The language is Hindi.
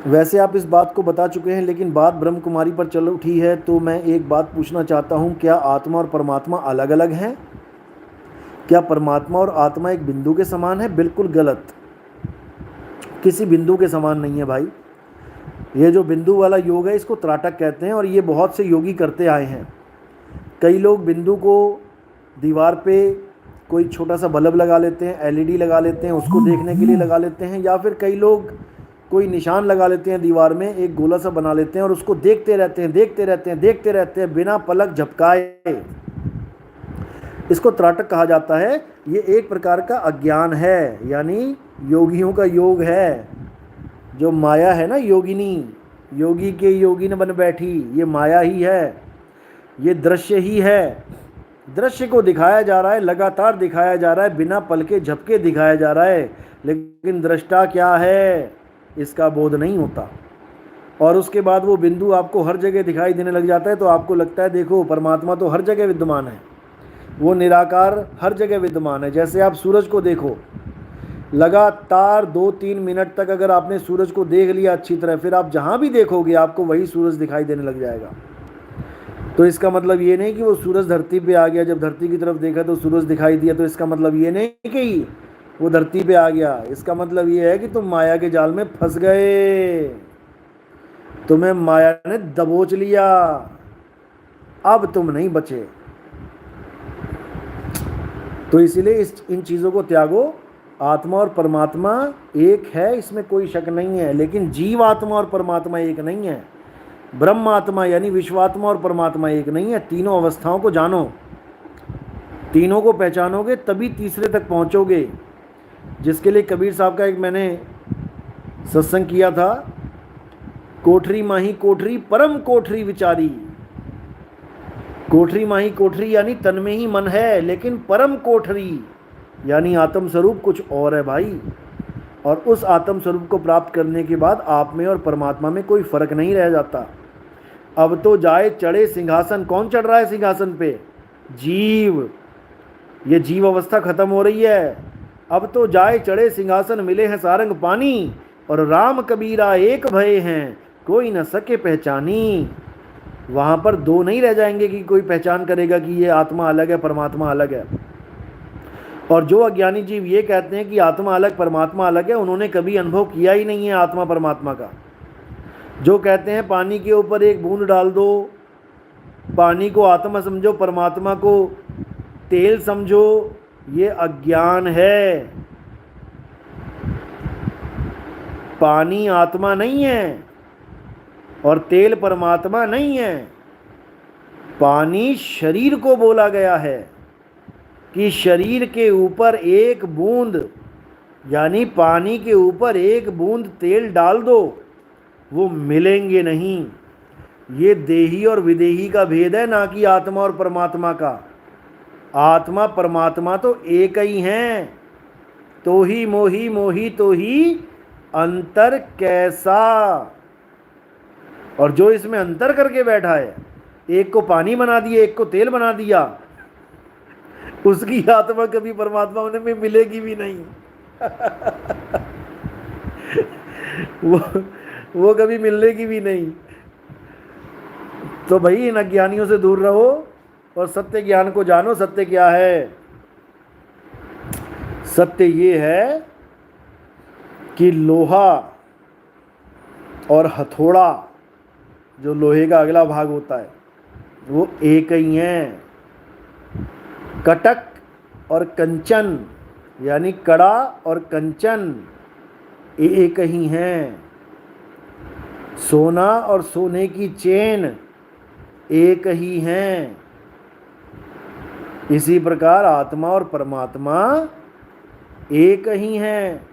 वैसे आप इस बात को बता चुके हैं, लेकिन बात ब्रह्म कुमारी पर चल उठी है, तो मैं एक बात पूछना चाहता हूँ, क्या आत्मा और परमात्मा अलग अलग हैं? क्या परमात्मा और आत्मा एक बिंदु के समान है? बिल्कुल गलत। किसी बिंदु के समान नहीं है भाई। ये जो बिंदु वाला योग है इसको त्राटक कहते हैं, और ये बहुत से योगी करते आए हैं। कई लोग बिंदु को दीवार पे कोई छोटा सा बल्ब लगा लेते हैं, एलईडी लगा लेते हैं, उसको देखने के लिए लगा लेते हैं, या फिर कई लोग कोई निशान लगा लेते हैं दीवार में, एक गोला सा बना लेते हैं और उसको देखते रहते हैं, देखते रहते हैं, देखते रहते हैं बिना पलक झपकाए। इसको त्राटक कहा जाता है। ये एक प्रकार का अज्ञान है, यानी योगियों का योग है। जो माया है ना योगिनी, योगी के योगिन बन बैठी, ये माया ही है, ये दृश्य ही है। दृश्य को दिखाया जा रहा है, लगातार दिखाया जा रहा है, बिना पलके झपके दिखाया जा रहा है, लेकिन दृष्टा क्या है इसका बोध नहीं होता। और उसके बाद वो बिंदु आपको हर जगह दिखाई देने लग जाता है, तो आपको लगता है देखो परमात्मा तो हर जगह विद्यमान है, वो निराकार हर जगह विद्यमान है। जैसे आप सूरज को देखो, लगातार 2-3 मिनट तक अगर आपने सूरज को देख लिया अच्छी तरह, फिर आप जहाँ भी देखोगे आपको वही सूरज दिखाई देने लग जाएगा। तो इसका मतलब ये नहीं कि वो सूरज धरती पे आ गया, जब धरती की तरफ देखा तो सूरज दिखाई दिया, तो इसका मतलब ये नहीं कि वो धरती पे आ गया। इसका मतलब ये है कि तुम माया के जाल में फंस गए, तुम्हें माया ने दबोच लिया, अब तुम नहीं बचे। तो इसीलिए इन चीज़ों को त्यागो। आत्मा और परमात्मा एक है, इसमें कोई शक नहीं है, लेकिन जीव आत्मा और परमात्मा एक नहीं है। ब्रह्म आत्मा यानी विश्वात्मा और परमात्मा एक नहीं है। तीनों अवस्थाओं को जानो, तीनों को पहचानोगे तभी तीसरे तक पहुंचोगे। जिसके लिए कबीर साहब का एक मैंने सत्संग किया था, कोठरी माही कोठरी परम कोठरी विचारी। कोठरी माही कोठरी यानी तन में ही मन है, लेकिन परम कोठरी यानी आत्म स्वरूप कुछ और है भाई। और उस आत्म स्वरूप को प्राप्त करने के बाद आप में और परमात्मा में कोई फर्क नहीं रह जाता। अब तो जाए चढ़े सिंहासन, कौन चढ़ रहा है सिंहासन पे? जीव। ये जीव अवस्था खत्म हो रही है। अब तो जाए चढ़े सिंहासन, मिले हैं सारंग पानी, और राम कबीरा एक भये हैं, कोई न सके पहचानी। वहाँ पर दो नहीं रह जाएंगे कि कोई पहचान करेगा कि ये आत्मा अलग है परमात्मा अलग है। और जो अज्ञानी जीव ये कहते हैं कि आत्मा अलग परमात्मा अलग है, उन्होंने कभी अनुभव किया ही नहीं है आत्मा परमात्मा का। जो कहते हैं पानी के ऊपर एक बूंद डाल दो, पानी को आत्मा समझो परमात्मा को तेल समझो, ये अज्ञान है। पानी आत्मा नहीं है और तेल परमात्मा नहीं है। पानी शरीर को बोला गया है कि शरीर के ऊपर एक बूंद, यानी पानी के ऊपर एक बूंद तेल डाल दो, वो मिलेंगे नहीं। ये देही और विदेही का भेद है, ना कि आत्मा और परमात्मा का। आत्मा परमात्मा तो एक ही हैं। तो ही मोही मोही तो ही अंतर कैसा। और जो इसमें अंतर करके बैठा है, एक को पानी बना दिया एक को तेल बना दिया, उसकी आत्मा कभी परमात्मा होने में मिलेगी भी नहीं। वो कभी मिलने की भी नहीं। तो भाई इन अज्ञानियों से दूर रहो और सत्य ज्ञान को जानो। सत्य क्या है? सत्य ये है कि लोहा और हथौड़ा, जो लोहे का अगला भाग होता है, वो एक ही हैं। कटक और कंचन यानी कड़ा और कंचन एक ही हैं। सोना और सोने की चेन एक ही हैं। इसी प्रकार आत्मा और परमात्मा एक ही हैं।